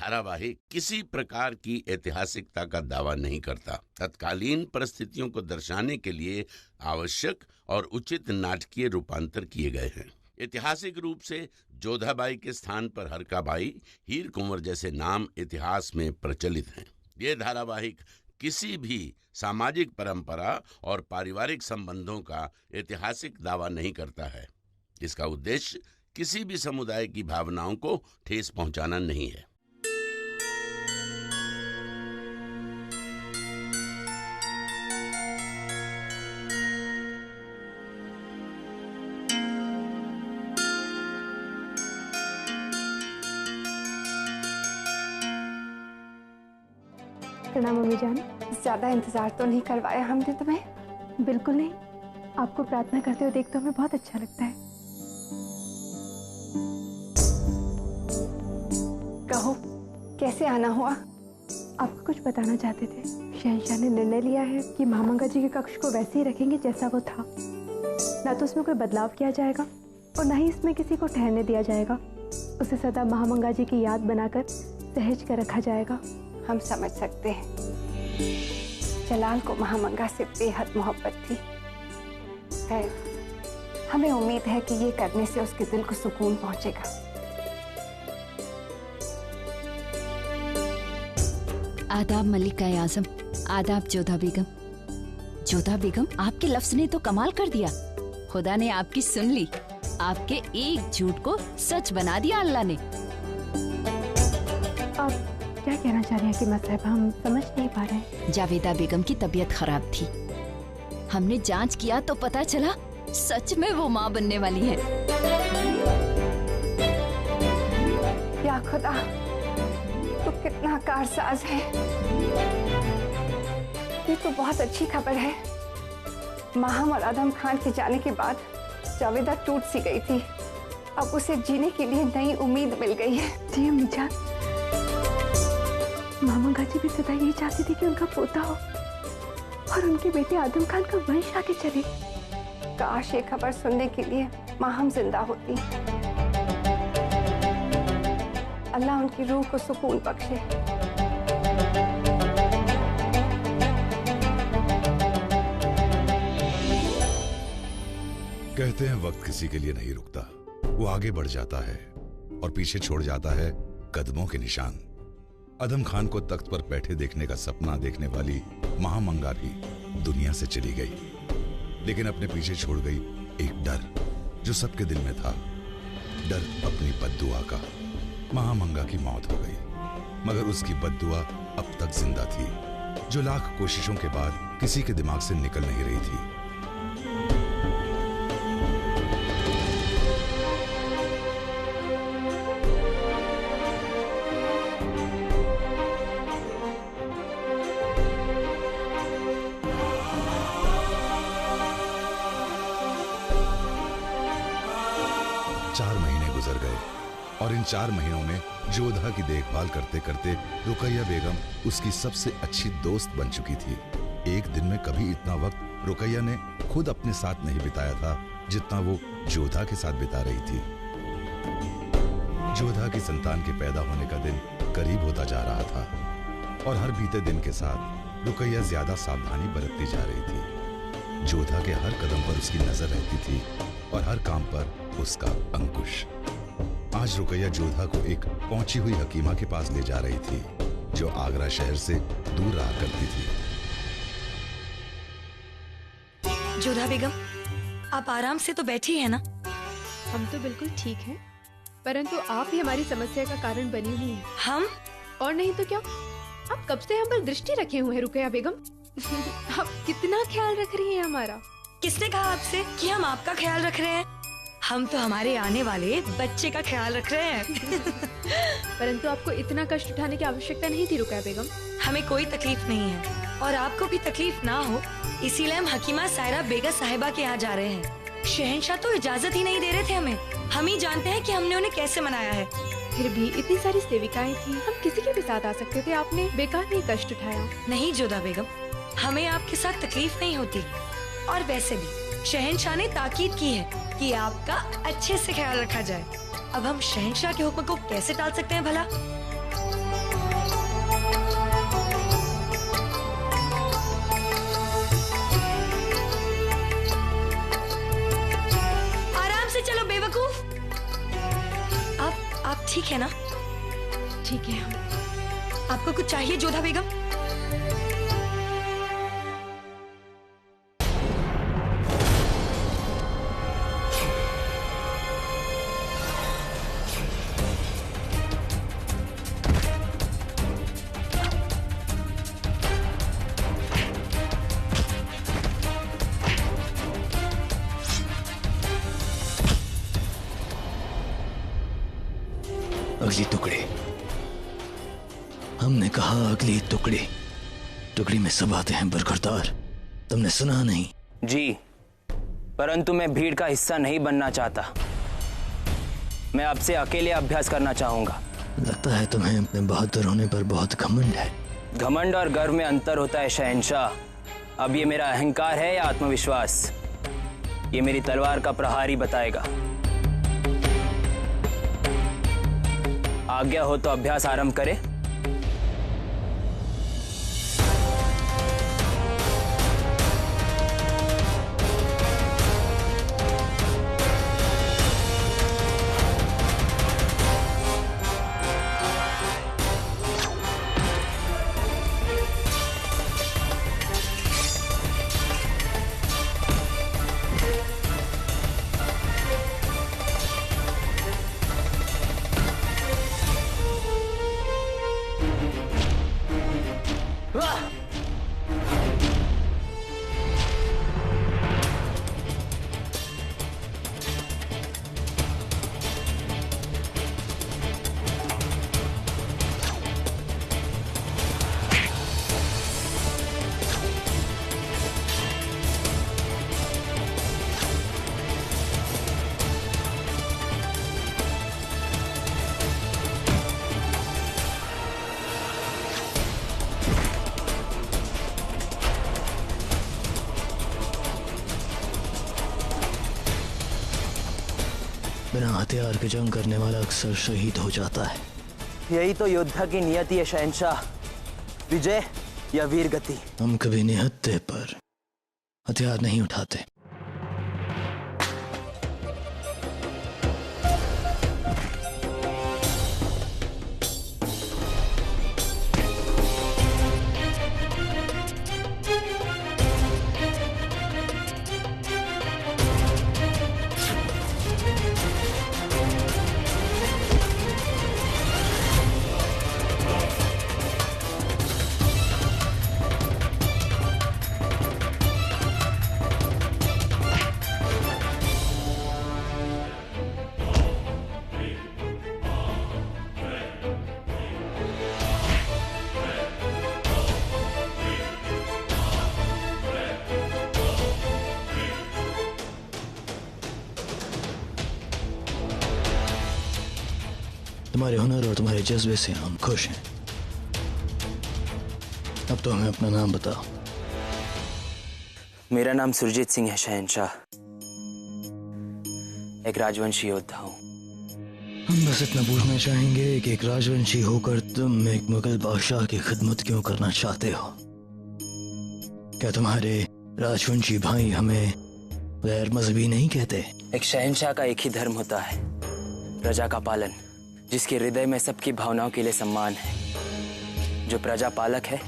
धारावाहिक किसी प्रकार की ऐतिहासिकता का दावा नहीं करता। तत्कालीन परिस्थितियों को दर्शाने के लिए आवश्यक और उचित नाटकीय रूपांतर किए गए हैं। ऐतिहासिक रूप से जोधाबाई के स्थान पर हरकाबाई, हीर कुंवर जैसे नाम इतिहास में प्रचलित हैं। ये धारावाहिक किसी भी सामाजिक परंपरा और पारिवारिक संबंधों का ऐतिहासिक दावा नहीं करता है। इसका उद्देश्य किसी भी समुदाय की भावनाओं को ठेस पहुंचाना नहीं है। प्रणाम मम्मी जान। ज्यादा इंतजार तो नहीं करवाया हमने तुम्हें? बिल्कुल नहीं, आपको प्रार्थना करते हुए देख तो हमें बहुत अच्छा लगता है। कहो, कैसे आना हुआ? आपको कुछ बताना चाहते थे। शहंशाह ने निर्णय लिया है कि महामंगा जी के कक्ष को वैसे ही रखेंगे जैसा वो था। ना तो उसमें कोई बदलाव किया जाएगा और ना ही इसमें किसी को ठहरने दिया जाएगा। उसे सदा महामंगा जी की याद बनाकर सहेज कर रखा जाएगा। हम समझ सकते हैं, जलाल को महामंगा से बेहद मोहब्बत थी। खैर, हमें उम्मीद है कि ये करने से उसके दिल को सुकून पहुंचेगा। आदाब मलिका आजम। आदाब जोधा बेगम। जोधा बेगम, आपके लफ्ज ने तो कमाल कर दिया। खुदा ने आपकी सुन ली। आपके एक झूठ को सच बना दिया अल्लाह ने। आप क्या कहना चाह रहे हैं कि मसहब, हम समझ नहीं पा रहे हैं। जावेदा बेगम की तबीयत खराब थी। हमने जांच किया तो पता चला सच में वो माँ बनने वाली है। या खुदा, तो कितना कारसाज है। ये तो बहुत अच्छी खबर है। माहम और आदम खान के जाने के बाद जावेदा टूट सी गई थी। अब उसे जीने के लिए नई उम्मीद मिल गई है। जी अम्मी जान, महामंगा जी भी सदा यही चाहती थी कि उनका पोता हो और उनके बेटे आदम खान का वंश आगे चले। काश ये खबर सुनने के लिए माहम जिंदा होती। अल्लाह उनकी रूह को सुकून बख्शे। कहते हैं वक्त किसी के लिए नहीं रुकता, वो आगे बढ़ जाता है और पीछे छोड़ जाता है कदमों के निशान। आदम खान को तख्त पर बैठे देखने का सपना देखने वाली महामंगा भी दुनिया से चली गई, लेकिन अपने पीछे छोड़ गई एक डर जो सबके दिल में था, डर अपनी बद्दुआ का। महामंगा की मौत हो गई, मगर उसकी बद्दुआ अब तक जिंदा थी, जो लाख कोशिशों के बाद किसी के दिमाग से निकल नहीं रही थी। 4 महीने गुजर गए और इन 4 महीनों में जोधा की देखभाल करते करते रुकैया बेगम उसकी सबसे अच्छी दोस्त बन चुकी थी। एक दिन में कभी इतना वक्त रुकैया ने खुद अपने साथ नहीं बिताया था जितना वो जोधा के साथ बिता रही थी। जोधा की संतान के पैदा होने का दिन करीब होता जा रहा था और हर बीते दिन के साथ रुकैया ज्यादा सावधानी बरतती जा रही थी। जोधा के हर कदम पर उसकी नजर रहती थी और हर काम पर उसका अंकुश। आज रुकैया जोधा को एक पहुंची हुई हकीमा के पास ले जा रही थी जो आगरा शहर से दूर रहा करती थी। जोधा बेगम, आप आराम से तो बैठी है ना? हम तो बिल्कुल ठीक हैं, परंतु आप ही हमारी समस्या का कारण बनी हुई हैं। हम? और नहीं तो क्या, आप कब से हम पर दृष्टि रखे हुए हैं रुकैया बेगम। आप कितना ख्याल रख रही हैं हमारा। किसने कहा आपसे कि हम आपका ख्याल रख रहे हैं? हम तो हमारे आने वाले बच्चे का ख्याल रख रहे हैं। परंतु आपको इतना कष्ट उठाने की आवश्यकता नहीं थी रुकैया बेगम। हमें कोई तकलीफ नहीं है और आपको भी तकलीफ ना हो, इसीलिए हम हकीमा सायरा बेगा साहिबा के यहाँ जा रहे हैं। शहंशाह तो इजाजत ही नहीं दे रहे थे हमें। हम ही जानते हैं कि हमने उन्हें कैसे मनाया है। फिर भी इतनी सारी सेविकाएं थी, हम किसी के भी साथ आ सकते थे। आपने बेकार नहीं कष्ट उठाया। नहीं जोधा बेगम, हमें आपके साथ तकलीफ नहीं होती। और वैसे भी शहंशाह ने ताकीद की है कि आपका अच्छे से ख्याल रखा जाए। अब हम शहंशाह के हुक्म को कैसे टाल सकते हैं भला? ठीक है ना? ठीक है। आपको कुछ चाहिए जोधा बेगम? अगली टुकड़ी, हमने कहा अगली टुकड़ी। टुकड़ी में सब आते हैं बरकरदार, तुमने सुना नहीं? जी, परंतु मैं भीड़ का हिस्सा नहीं बनना चाहता। मैं आपसे अकेले अभ्यास करना चाहूंगा। लगता है तुम्हें अपने बहादुर होने पर बहुत घमंड है। घमंड और गर्व में अंतर होता है शहंशाह। अब ये मेरा अहंकार है या आत्मविश्वास, ये मेरी तलवार का प्रहार ही बताएगा। आज्ञा हो तो अभ्यास आरंभ करें। बिना हथियार के जंग करने वाला अक्सर शहीद हो जाता है। यही तो योद्धा की नियति है शहंशाह, विजय या वीर गति। हम कभी निहत्थे पर हथियार नहीं उठाते। तुम्हारे हुनर और तुम्हारे जज्बे से हम खुश हैं। अब तो हमें अपना नाम बताओ। मेरा नाम सुरजीत सिंह है शहंशाह, एक राजवंशी योद्धा हूँ। हम बस इतना पूछना चाहेंगे कि एक राजवंशी होकर तुम एक मुगल बादशाह की खिदमत क्यों करना चाहते हो? क्या तुम्हारे राजवंशी भाई हमें गैर मजहबी नहीं कहते? एक शहंशाह का एक ही धर्म होता है, प्रजा का पालन, जिसके हृदय में सबकी भावनाओं के लिए सम्मान है, जो प्रजा पालक है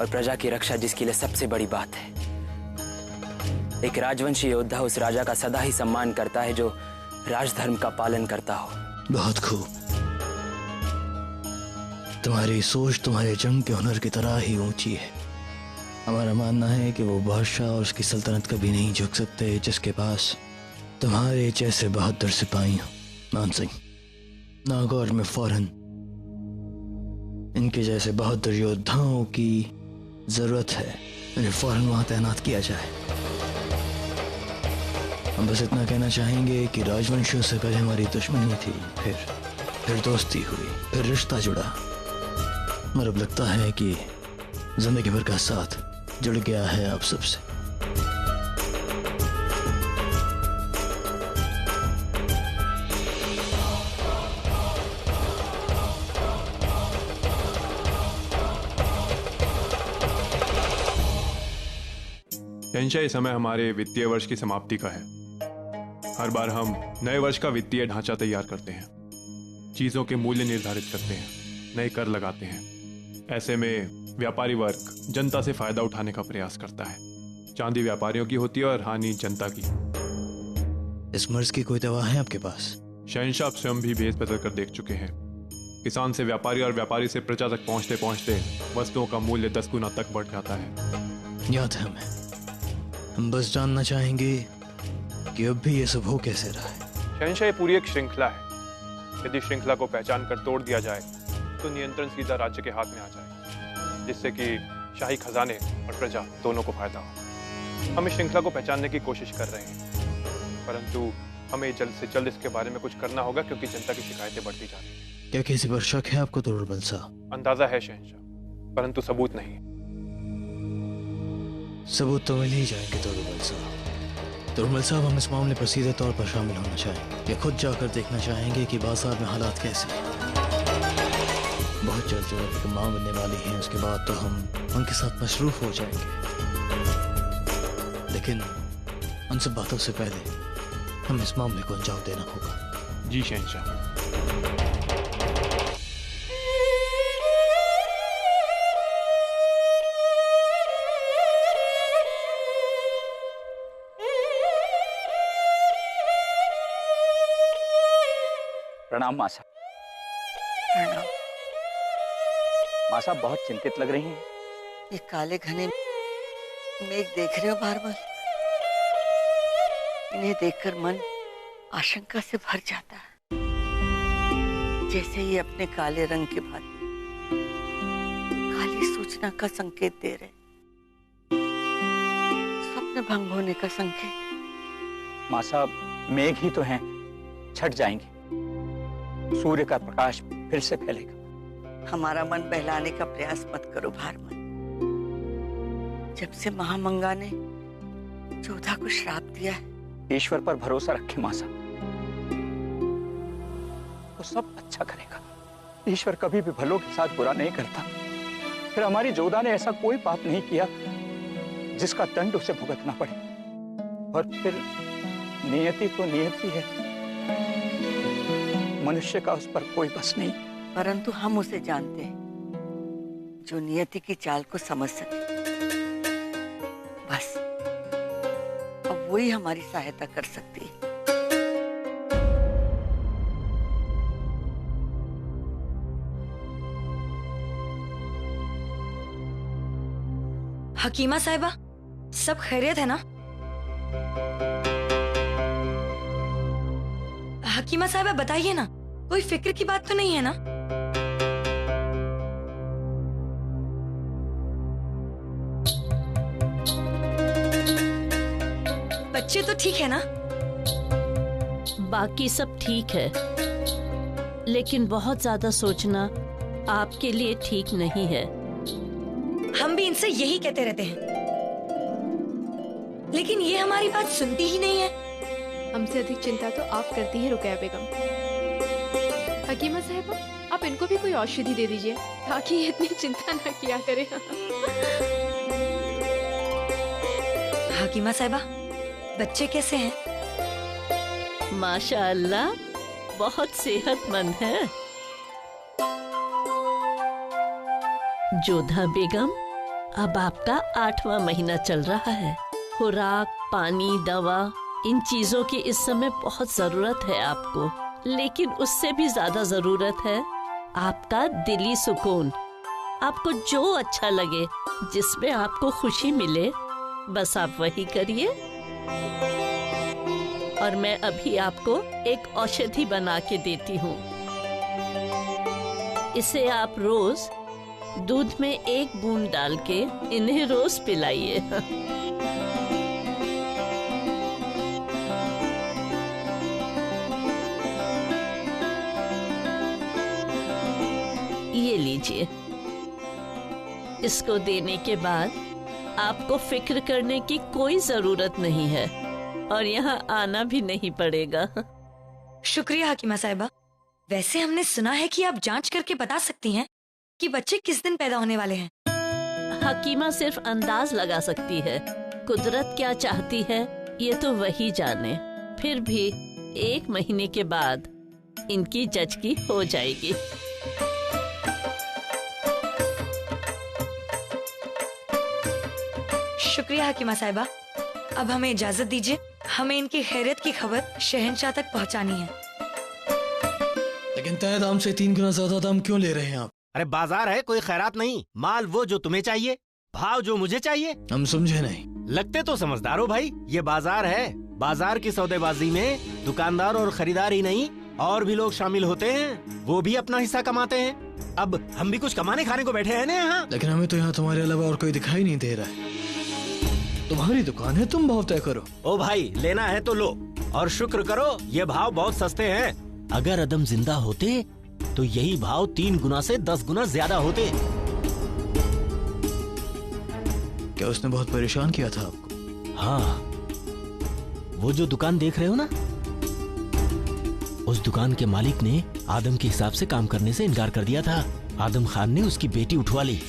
और प्रजा की रक्षा जिसके लिए सबसे बड़ी बात है। एक राजवंशी योद्धा उस राजा का सदा ही सम्मान करता है जो राजधर्म का पालन करता हो। बहुत खूब। तुम्हारी सोच तुम्हारे जंग के हुनर की तरह ही ऊंची है। हमारा मानना है कि वो बादशाह और उसकी सल्तनत कभी नहीं झुक सकते जिसके पास तुम्हारे जैसे बहादुर सिपाही हो। मान सिंह, नागौर में फौरन इनके जैसे बहादुर योद्धाओं की जरूरत है। इन्हें फौरन वहां तैनात किया जाए। हम बस इतना कहना चाहेंगे कि राजवंशियों से पहले हमारी दुश्मनी थी, फिर दोस्ती हुई, फिर रिश्ता जुड़ा, और अब लगता है कि जिंदगी भर का साथ जुड़ गया है आप सबसे। शहंशाह, इस समय हमारे वित्तीय वर्ष की समाप्ति का है। हर बार हम नए वर्ष का वित्तीय ढांचा तैयार करते हैं। चीजों के मूल्य निर्धारित करते हैं, नए कर लगाते हैं। ऐसे में व्यापारी वर्ग जनता से फायदा उठाने का प्रयास करता है। चांदी व्यापारियों की होती है और हानि जनता की। इस मर्ज की कोई दवा है आपके पास? शहंशाह स्वयं भी भेद बदल कर देख चुके हैं। किसान से व्यापारी और व्यापारी से प्रजा तक पहुंचते पहुंचते वस्तुओं का मूल्य 10 गुना तक बढ़ जाता है। याद है हमें। हम बस जानना चाहेंगे कि अब भी ये सब हो कैसे रहा है। शहंशाह ये पूरी एक श्रृंखला है। यदि श्रृंखला को पहचान कर तोड़ दिया जाए तो नियंत्रण सीधा राज्य के हाथ में आ जाए, जिससे कि शाही खजाने और प्रजा दोनों को फायदा हो। हम इस श्रृंखला को पहचानने की कोशिश कर रहे हैं, परंतु हमें जल्द से जल्द इसके बारे में कुछ करना होगा, क्योंकि जनता की शिकायतें बढ़ती जा रही हैं। क्या किसी पर शक है आपको तोड़बल साहब? अंदाजा है शहंशाह, परंतु सबूत नहीं। सबूत तो मिल ही जाएंगे तोड़बल साहब। तोड़बल साहब, हम इस मामले पर सीधे तौर पर शामिल होना चाहेंगे या खुद जाकर देखना चाहेंगे कि बाजार में हालात कैसे हैं। बहुत जल्द जो एक माँ बनने वाली है, उसके बाद तो हम उनके साथ मशरूफ हो जाएंगे, लेकिन उन सब बातों से पहले हम इस मामले को अंजाम देना होगा। जी शहंशाह। प्रणाम मासा। प्रणाम। मासा बहुत चिंतित लग रही हैं। ये काले घने मेघ देख रहे हो भारमल? इन्हें देखकर मन आशंका से भर जाता है, जैसे ये अपने काले रंग के भांति काली सूचना का संकेत दे रहे, स्वप्न भंग होने का संकेत। मासा, मेघ ही तो हैं, छट जाएंगे, सूर्य का प्रकाश फिर से फैलेगा। हमारा मन बहलाने का प्रयास मत करो भारमल। जब से महामंगा ने जोधा को श्राप दिया है, ईश्वर पर भरोसा रखें मासा, वो सब अच्छा करेगा। ईश्वर कभी भी भलों के साथ बुरा नहीं करता। फिर हमारी जोधा ने ऐसा कोई पाप नहीं किया जिसका दंड उसे भुगतना पड़े। और फिर नियति तो नियति है, मनुष्य का उस पर कोई बस नहीं। परंतु हम उसे जानते हैं जो नियति की चाल को समझ सके। बस अब वही हमारी सहायता कर सकती है। हकीमा साहिबा, सब खैरियत है ना? हकीमा साहिबा बताइए ना, कोई फिक्र की बात तो नहीं है ना? बच्चे तो ठीक है ना? बाकी सब ठीक है, लेकिन बहुत ज्यादा सोचना आपके लिए ठीक नहीं है। हम भी इनसे यही कहते रहते हैं, लेकिन ये हमारी बात सुनती ही नहीं है। हमसे अधिक चिंता तो आप करती हैं रुकैया बेगम। हकीमा साहिबा, आप इनको भी कोई औषधि दे दीजिए ताकि ये इतनी चिंता ना किया करे। हकीमा साहिबा, बच्चे कैसे हैं? माशाअल्लाह, बहुत सेहतमंद है। जोधा बेगम, अब आपका 8वां महीना चल रहा है। खुराक, पानी, दवा, इन चीजों की इस समय बहुत जरूरत है आपको, लेकिन उससे भी ज्यादा जरूरत है आपका दिली सुकून। आपको जो अच्छा लगे, जिसमें आपको खुशी मिले, बस आप वही करिए। और मैं अभी आपको एक औषधि बना के देती हूँ। इसे आप रोज दूध में 1 बूंद डाल के इन्हें रोज पिलाइए। ये लीजिए। इसको देने के बाद आपको फिक्र करने की कोई जरूरत नहीं है और यहाँ आना भी नहीं पड़ेगा। शुक्रिया हकीमा साहिबा। वैसे हमने सुना है कि आप जांच करके बता सकती हैं कि बच्चे किस दिन पैदा होने वाले हैं। हकीमा सिर्फ अंदाज लगा सकती है, कुदरत क्या चाहती है ये तो वही जाने। फिर भी 1 महीने के बाद इनकी जज की हो जाएगी। शुक्रिया हकीमा साहिबा। अब हमें इजाजत दीजिए, हमें इनकी खैरियत की खबर शहंशाह तक पहुंचानी है। लेकिन तय दाम से 3 गुना ज्यादा दाम क्यों ले रहे हैं आप? अरे बाजार है, कोई खैरात नहीं। माल वो जो तुम्हें चाहिए, भाव जो मुझे चाहिए। हम समझे नहीं। लगते तो समझदार हो भाई, ये बाजार है। बाजार की सौदेबाजी में दुकानदार और खरीदार ही नहीं और भी लोग शामिल होते हैं, वो भी अपना हिस्सा कमाते हैं। अब हम भी कुछ कमाने खाने को बैठे हैं ना यहाँ। लेकिन हमें तो यहाँ तुम्हारे अलावा और कोई दिखाई नहीं दे रहा है। तुम्हारी दुकान है, तुम भाव तय करो। ओ भाई, लेना है तो लो और शुक्र करो, ये भाव बहुत सस्ते हैं। अगर अदम जिंदा होते तो यही भाव 3 गुना से 10 गुना ज्यादा होते। क्या उसने बहुत परेशान किया था आपको? हाँ, वो जो दुकान देख रहे हो ना, उस दुकान के मालिक ने आदम के हिसाब से काम करने से इनकार कर दिया था। आदम खान ने उसकी बेटी उठवा ली,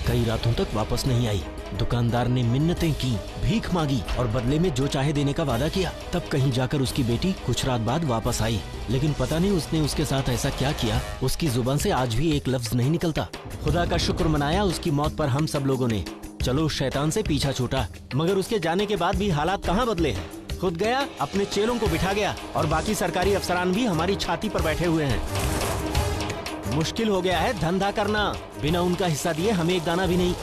कई रातों तक वापस नहीं आई। दुकानदार ने मिन्नतें की, भीख मांगी और बदले में जो चाहे देने का वादा किया। तब कहीं जाकर उसकी बेटी कुछ रात बाद वापस आई, लेकिन पता नहीं उसने उसके साथ ऐसा क्या किया, उसकी जुबान से आज भी एक लफ्ज नहीं निकलता। खुदा का शुक्र मनाया उसकी मौत पर हम सब लोगों ने। चलो शैतान से पीछा छूटा, मगर उसके जाने के बाद भी हालात कहाँ बदले हैं। खुद गया, अपने चेलों को बिठा गया और बाकी सरकारी अफसरान भी हमारी छाती पर बैठे हुए हैं। मुश्किल हो गया है धंधा करना, बिना उनका हिस्सा दिए हमें एक दाना भी नहीं।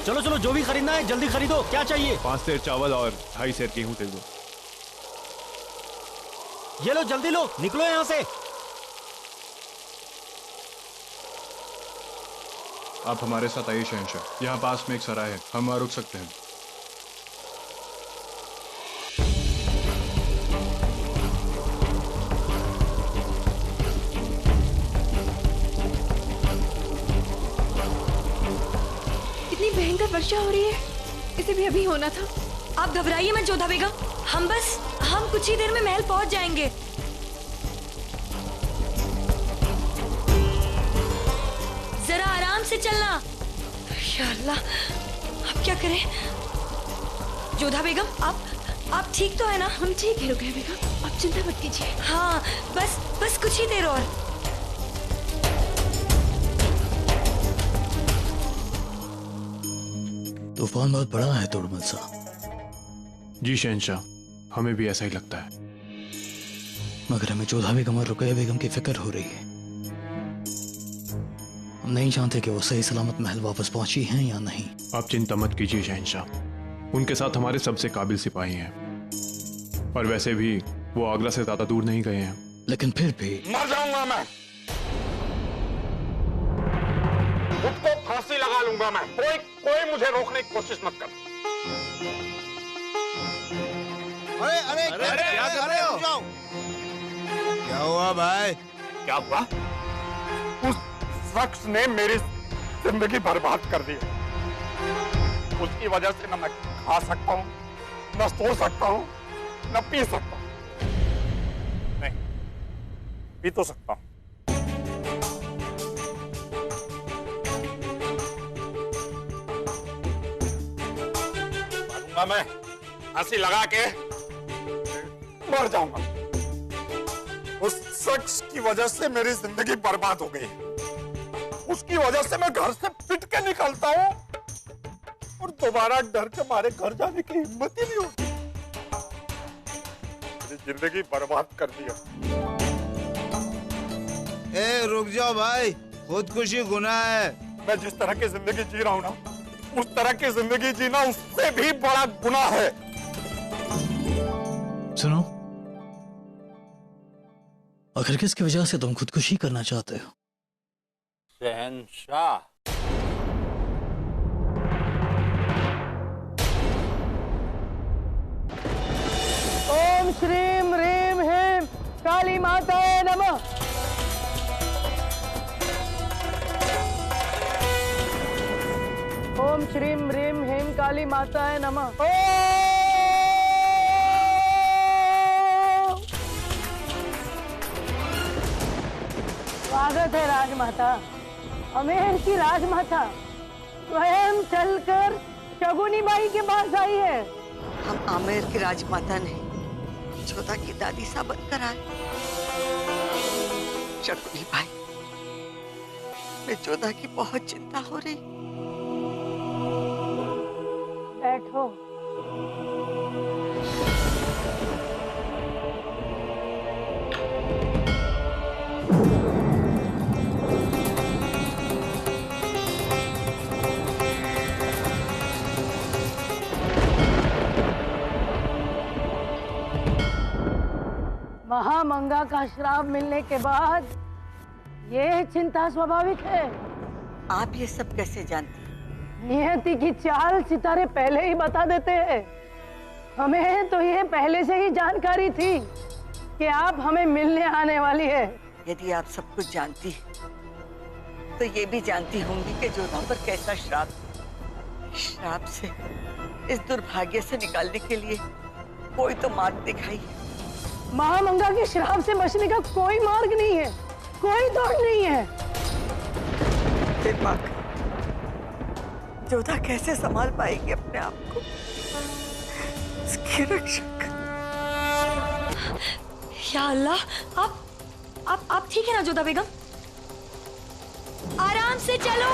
चलो चलो, जो भी खरीदना है जल्दी खरीदो। क्या चाहिए? 5 सेर चावल और 2.5 सेर गेहूं दे दो। ये लो, जल्दी लो, निकलो यहाँ से। आप हमारे साथ आइए शहंशाह, यहाँ पास में एक सराय है, हम वहाँ रुक सकते हैं। इतनी भयंकर वर्षा हो रही है, इसे भी अभी होना था। आप घबराइए मत जोधा बेगम, हम कुछ ही देर में महल पहुंच जाएंगे। जरा आराम से चलना। या अल्लाह, अब क्या करें? जोधा बेगम, आप ठीक तो है ना? हम ठीक है रुकैया बेगम, आप चिंता मत कीजिए। हाँ, बस कुछ ही देर और। तूफान बहुत बड़ा है तोड़मल साहब। जी शहंशाह, हमें भी ऐसा ही लगता है। मगर हमें जोधा बेगम और रुकैया बेगम की फिक्र हो रही है। हम नहीं जानते कि वो सही सलामत महल वापस पहुंची हैं या नहीं। आप चिंता मत कीजिए शहंशाह, उनके साथ हमारे सबसे काबिल सिपाही हैं और वैसे भी वो आगरा से ज्यादा दूर नहीं गए हैं। लेकिन फिर भी मर जाऊंगा मैं, खुद को फांसी लगा लूंगा मैं। कोई मुझे रोकने की कोशिश मत कर। अरे क्या कर रहे हो? क्या हुआ भाई? क्या हुआ? उस शख्स ने मेरी जिंदगी बर्बाद कर दी। उसकी वजह से न मैं खा सकता हूँ, न सो सकता हूँ, न पी सकता हूँ। नहीं, पी तो सकता हूँ। मारूंगा मैं, फांसी लगा के मर जाऊंगा। उस शख्स की वजह से मेरी जिंदगी बर्बाद हो गई। उसकी वजह से मैं घर से पिट के निकलता हूँ और दोबारा डर के मारे घर जाने की हिम्मत ही नहीं होती। मेरी जिंदगी बर्बाद कर दिया। रुक जाओ भाई, खुदकुशी गुनाह है। मैं जिस तरह की जिंदगी जी रहा हूँ ना, उस तरह की जिंदगी जीना उससे भी बड़ा गुनाह है। सुनो, आखिर किसकी वजह से तुम खुदकुशी करना चाहते हो? शहंशाह। ओम श्रीम ह्रीम ह्रीम काली माताए नमः। ओम श्रीम ह्रीम ह्रीम काली माताए नमः। स्वागत है राजमाता। अमेर की राजमाता स्वयं चलकर शगुनी बाई के पास आई है। हम आमेर की राजमाता नहीं, जोधा की दादी साबित कराए। शकुनी भाई, मैं जोधा की बहुत चिंता हो रही। बैठो। महामंगा का श्राप मिलने के बाद ये चिंता स्वाभाविक है। आप ये सब कैसे जानती? नियति की चाल सितारे पहले ही बता देते हैं। हमें तो ये पहले से ही जानकारी थी कि आप हमें मिलने आने वाली है। यदि आप सब कुछ जानती तो ये भी जानती होंगी कि जोधा पर कैसा श्राप से इस दुर्भाग्य से निकालने के लिए कोई तो मार्ग दिखाई है। महामंगा के श्राप से बचने का कोई मार्ग नहीं है, कोई दौड़ नहीं है। जोधा कैसे संभाल पाएगी अपने आप को? इसकी रक्षक। या अल्लाह, आप ठीक है ना जोधा बेगम? आराम से चलो।